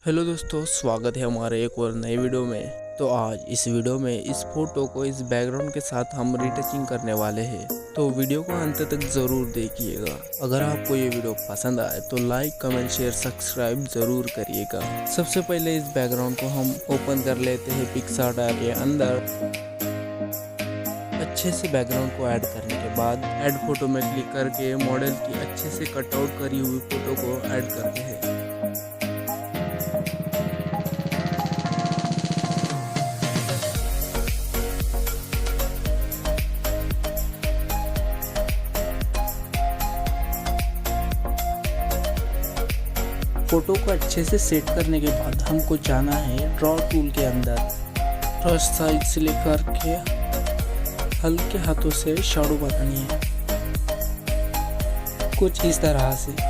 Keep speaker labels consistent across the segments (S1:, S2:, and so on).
S1: Hello दोस्तों, स्वागत है हमारे एक और नए वीडियो में। तो आज इस वीडियो में इस फोटो को इस बैकग्राउंड के साथ हम रिटचिंग करने वाले हैं। तो वीडियो को अंत तक ज़रूर देखिएगा। अगर आपको ये वीडियो पसंद आए तो लाइक, कमेंट, शेयर, सब्सक्राइब ज़रूर करिएगा। सबसे पहले इस बैकग्राउंड को हम ओपन कर लेते हैं पिक्सार्ट ऐप के अंदर। अच्छे से बैकग्राउंड को ऐड करने के बाद ऐड फोटो में क्लिक करके मॉडल की अच्छे से कटआउट करी हुई फोटो को ऐड करते हैं। फोटो को अच्छे से सेट करने के बाद हमको जाना है ड्रॉ टूल के अंदर। ब्रश साइज सिलेक्ट करके हल्के हाथों से शैडो बनानी है, कुछ इस तरह से।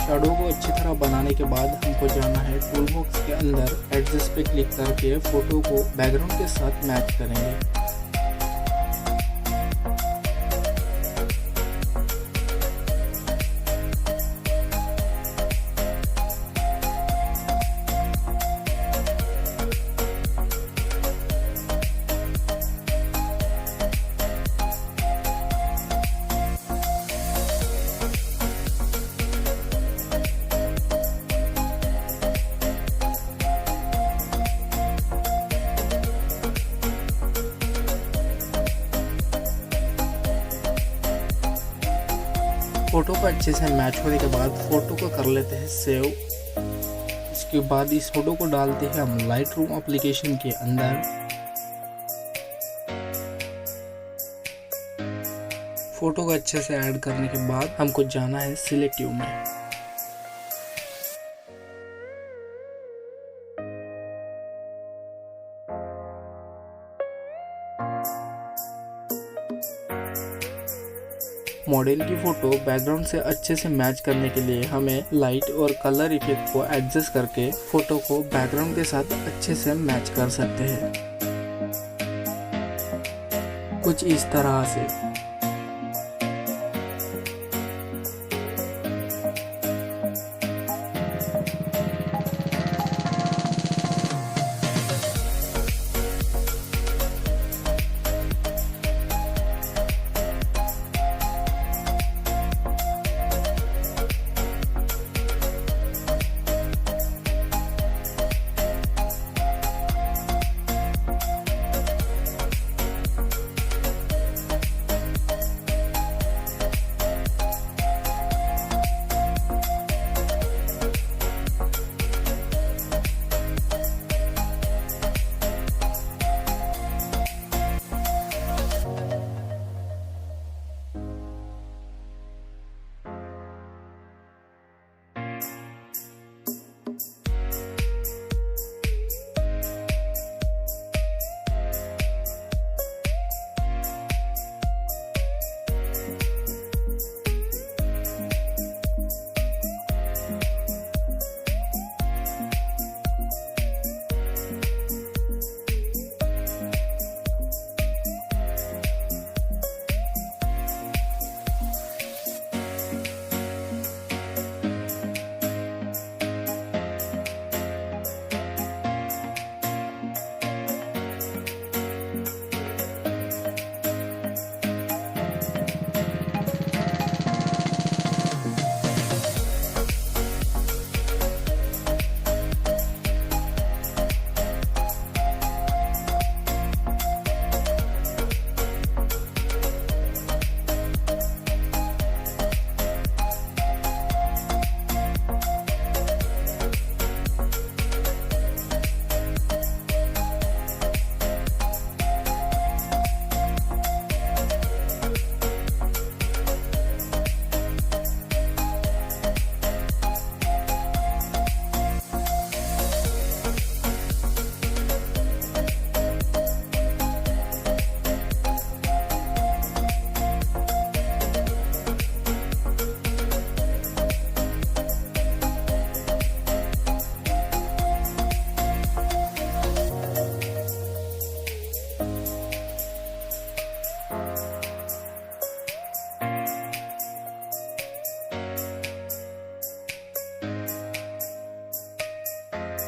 S1: शैडो को अच्छी तरह बनाने के बाद हमको जाना है टूल बॉक्स के अंदर। एडजस्ट पे क्लिक करके फोटो को बैकग्राउंड के साथ मैच करेंगे। फोटो को अच्छे से मैच होने के बाद फोटो को कर लेते हैं सेव। इसके बाद इस फोटो को डालते हैं हम लाइटरूम एप्लीकेशन के अंदर। फोटो को अच्छे से ऐड करने के बाद हमको जाना है सिलेक्टिव में। मॉडल की फोटो बैकग्राउंड से अच्छे से मैच करने के लिए हमें लाइट और कलर इफेक्ट को एडजस्ट करके फोटो को बैकग्राउंड के साथ अच्छे से मैच कर सकते हैं, कुछ इस तरह से।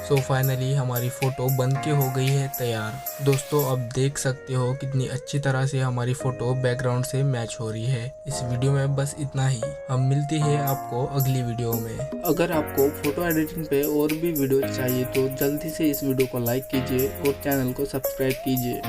S1: सो फाइनली हमारी फ़ोटो बन के हो गई है तैयार। दोस्तों अब देख सकते हो कितनी अच्छी तरह से हमारी फ़ोटो बैकग्राउंड से मैच हो रही है। इस वीडियो में बस इतना ही, हम मिलते हैं आपको अगली वीडियो में। अगर आपको फ़ोटो एडिटिंग पे और भी वीडियो चाहिए तो जल्दी से इस वीडियो को लाइक कीजिए और चैनल को सब्सक्राइब कीजिए।